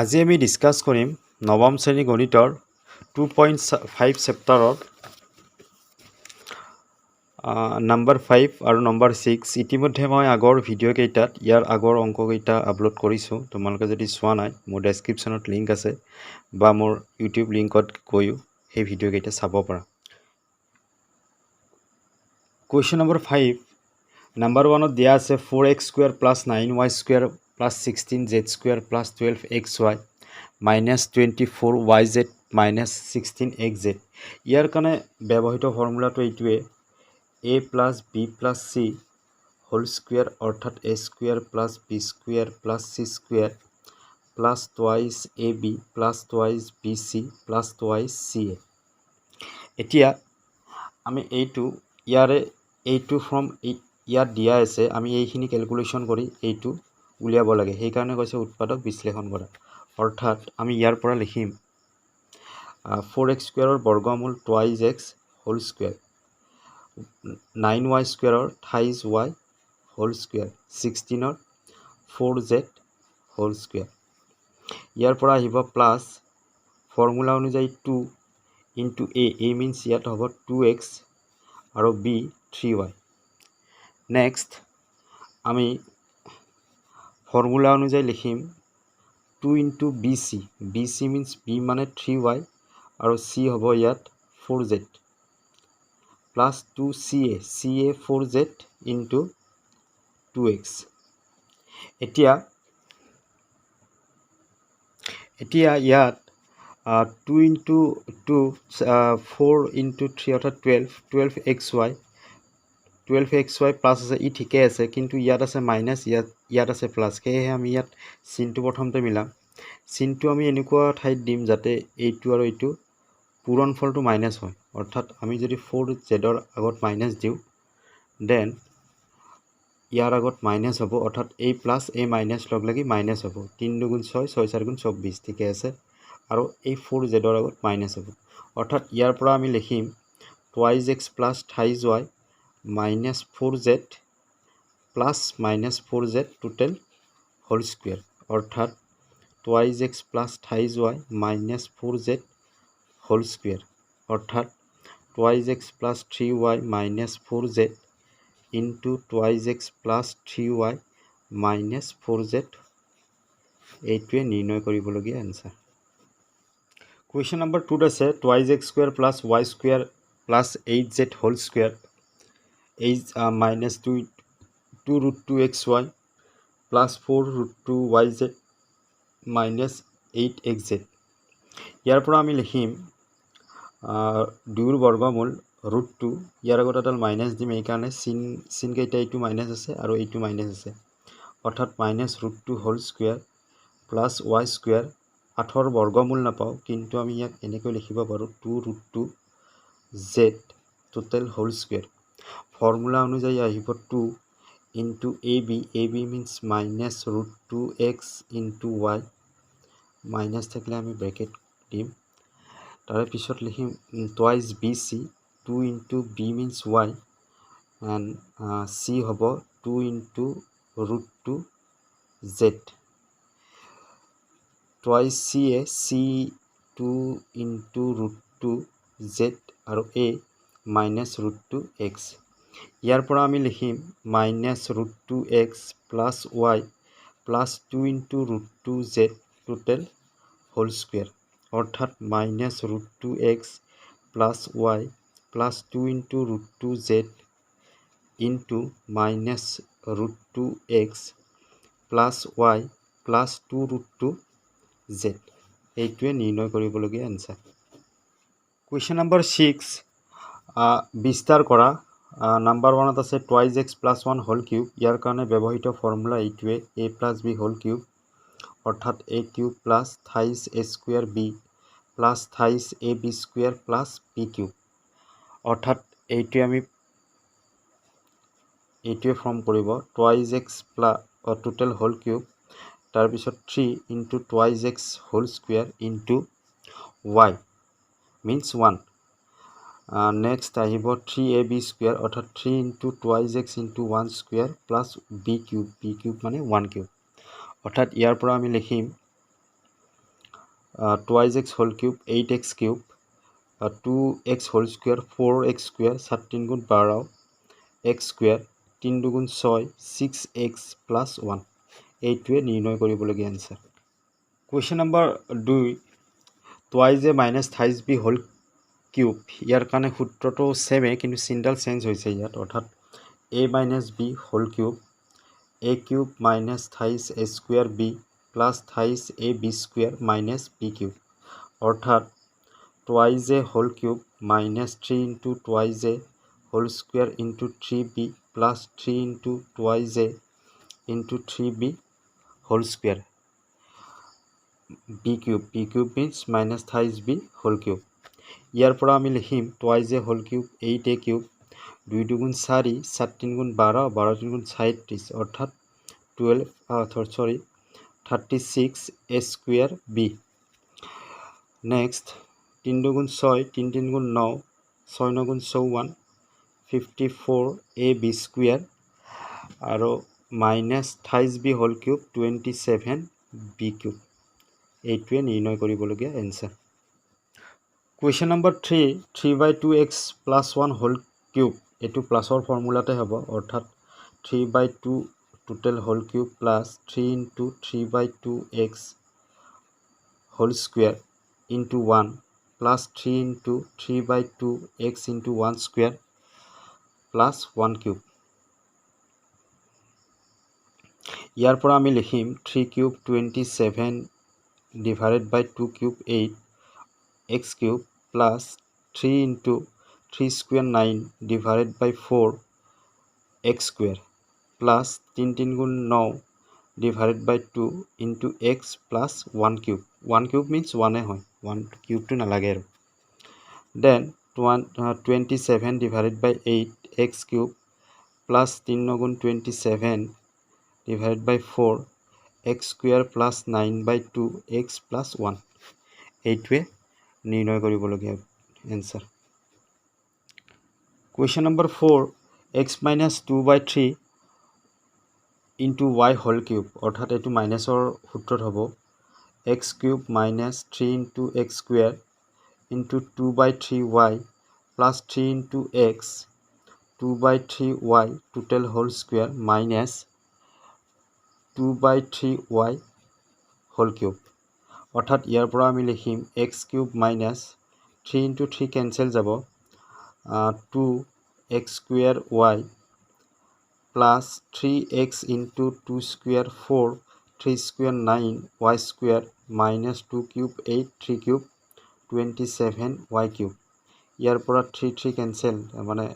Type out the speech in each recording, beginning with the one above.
আজি আমি ডিসকাস কৰিম নৱম শ্ৰেণী গণিতৰ 2.5 চেপ্টাৰৰ নাম্বাৰ 5 আৰু নাম্বাৰ 6 ইতিমধ্যে মই আগৰ ভিডিঅ' কেইটাত ইয়াৰ আগৰ অংক কেইটা আপলোড কৰিছোঁ তোমালোকে যদি চোৱা নাই মোৰ ডেসক্ৰিপচনত লিংক আছে বা মোৰ ইউটিউব লিংকত গৈও সেই ভিডিঅ' কেইটা চাব পাৰা কুৱেশ্যন নম্বৰ 5 নাম্বাৰ 1ত দিয়া আছে 4x² + 9y² + 16z² + 12xy -24yz -16xz ইয়াৰ কাৰণে ব্যৱহৃত ফৰ্মুলাটো এইটোৱে a + b + c whole square অর্থাৎ a² + b² + c² + twice ab + twice bc + twice ca এতিয়া আমি এইটো ফ্ৰম ইয়াত দিয়া আছে আমি এইখিনি ক্যালকুলেশন কৰি এইটো উলিয়াব লাগে সেই কাৰণে কৈছে উৎপাদক বিশ্লেষণ কৰা অৰ্থাৎ আমি ইয়াৰ পৰা লিখিম 4x² ৰ বৰ্গমূল twice x whole square 9y² ৰ twice y হোল স্কয়াৰ 16 ৰ 4z হোল স্কয়াৰ ইয়াৰ পৰা আহিব প্লাস ফৰ্মুলা অনুযায়ী 2 into a means ইয়াত হ'ব 2x আৰু b 3y নেক্সট আমি ফৰ্মুলা অনুযায়ী লিখিম 2 into bc means b মানে 3y আৰু c হ'ব ইয়াত 4z plus 2ca 4z into 2x এতিয়া ইয়াত 2 into 2 4 into 3 অৰ্থাৎ 12xy 12xy প্লাস আছে ই ঠিকে আছে কিন্তু ইয়াত আছে মাইনাস ইয়াত আছে প্লাস সেয়ে আমি ইয়াত চিনটো প্ৰথমতে মিলাম চিনটো আমি এনেকুৱা ঠাইত দিম যাতে এইটো আৰু এইটো পূৰণ ফলটো মাইনাস হয় অৰ্থাৎ আমি যদি 4z ৰ আগত মাইনাস দিও দেন ইয়াৰ আগত মাইনাস হ'ব অৰ্থাৎ a প্লাস a মাইনাস লগ লাগি মাইনাস হ'ব 3 2 6 6 4 24 ঠিকে আছে আৰু এই 4z ৰ আগত মাইনাস হ'ব অৰ্থাৎ ইয়াৰ পৰা আমি লিখিম twice x plus twice y minus 4z plus minus 4z total whole square অর্থাৎ twice x plus twice y minus 4z whole square অর্থাৎ twice x plus 3y minus 4z into twice x plus 3y minus 4z এইটোৱে নিৰ্ণয় কৰিবলগীয়া answer Question number 2 আছে twice x² plus y² plus 8z whole square is minus 2 root 2xy plus 4 root 2yz minus 8xz ইয়াৰ পৰা আমি লিখিম 2 ৰ বৰ্গমূল root 2 ইয়াৰ আগত এডাল মাইনাস দিম এই কাৰণে sin কেইটা এইটো মাইনাস আছে আৰু এইটো মাইনাস আছে অৰ্থাৎ minus root 2 whole square plus y² 8 ৰ বৰ্গমূল নাপাও কিন্তু আমি ইয়াক এনেকৈ লিখিব পাৰো 2 root 2 z total whole square formula অনুযায়ী আহিব 2 into ab means minus root 2x into y minus থাকলে আমি ব্ৰেকেট দিম তাৰে পিছত লিখিম twice bc 2 into b means y and c হ'ব 2 into root 2 z twice c 2 into root 2 z আৰু a minus root 2 x ইয়াৰ পৰা আমি লিখিম minus root 2 x plus y plus 2 into root 2 z total whole square অর্থাৎ minus root 2 x plus y plus 2 into root 2 z into minus root 2 x plus y plus 2 root 2 z এইটোৱে নিৰ্ণয় কৰিবলগীয়া answer Question number 6 বিস্তাৰ কৰা number 1ত আছে twice x plus 1 whole cube ইয়াৰ কাৰণে ব্যৱহৃত formula এইটোৱে a plus b whole cube অৰ্থাৎ a cube plus thrice a square b plus thrice ab square plus b cube অৰ্থাৎ এইটোৱে ফৰ্ম কৰিব twice x plus total whole cube তাৰ পিছত 3 into twice x whole square into y means 1 next আহিব 3ab square অৰ্থাৎ 3 into twice x into 1 square plus b cube মানে 1 cube অৰ্থাৎ ইয়াৰ পৰা আমি লিখিম 2x whole cube 8x cube 2x whole square 4x square 7 গুণ 12 x স্কোয়ার 3 দুগুণ 6 6x plus 1 এইটোৱে নিৰ্ণয় কৰিবলগীয়া answer. Question number 2 twice A minus thrice B whole cube ইয়াৰ কাৰণে সূত্ৰটো সেমে কিন্তু চিনডাল চেঞ্জ হৈছে ইয়াত অৰ্থাৎ a minus b whole cube a cube minus thrice a square b plus thrice a b square minus b cube অর্থাৎ twice A whole cube minus 3 into twice A whole square into 3b plus 3 into twice A into 3b whole square b cube means minus thrice b whole cube. ইয়াৰ পৰা আমি লিখিম twice A whole cube 8a cube 2 দুগুণ 4 7 3 গুণ 12 12 3 গুণ 37 অর্থাৎ 36 a square b। Next 3 দুগুণ 6 3 3 গুণ 9 6 9 গুণ 54 54 a b স্কোয়ার আৰু minus thrice b whole cube 27 b cube এইটোৱে নিৰ্ণয় কৰিবলগীয়া answer. Question number 3 3/2x plus 1 whole cube এইটো প্লাছৰ ফৰ্মুলাতে হ'ব অৰ্থাৎ 3/2 total whole cube plus 3 into 3/2x whole square into 1 plus 3 into 3/2x into 1 square plus 1 cube. ইয়াৰ পৰা আমি লিখিম 3 cube 27 divided by 2 cube 8 x cube plus 3 into 3 square 9 divided by 4 x square plus 3 3 গুণ 9 divided by 2 into x plus 1 cube 1 cube means 1 হয় 1 cube to নালাগে আৰু then 27 divided by 8 x cube plus 3 গুণ 27 divided by 4 x square plus 9/2 x plus 1 এইটোৱে নিৰ্ণয় কৰিবলগীয়া answer. Question number 4 x minus 2/3 into y whole cube অৰ্থাৎ এইটো মাইনাছৰ সূত্ৰত হ'ব x cube minus 3 into x square into 2/3y plus 3 into x 2/3y total whole square minus 2/3y whole cube অর্থাৎ ইয়াৰ পৰা আমি লিখিম x cube minus 3 into 3 cancel যাব 2x square y plus 3x into 2 square 4 3 square 9 y square minus 2 cube 8 3 cube 27 y cube ইয়াৰ পৰা 3 3 cancel মানে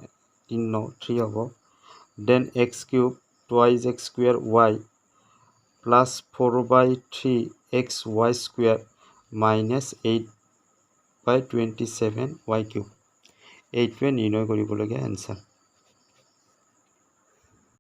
3 9 3 হ'ব then x cube twice x square y plus 4/3 x y square minus 8/27 y cube এইটোৱে নিৰ্ণয় কৰিবলগীয়া answer.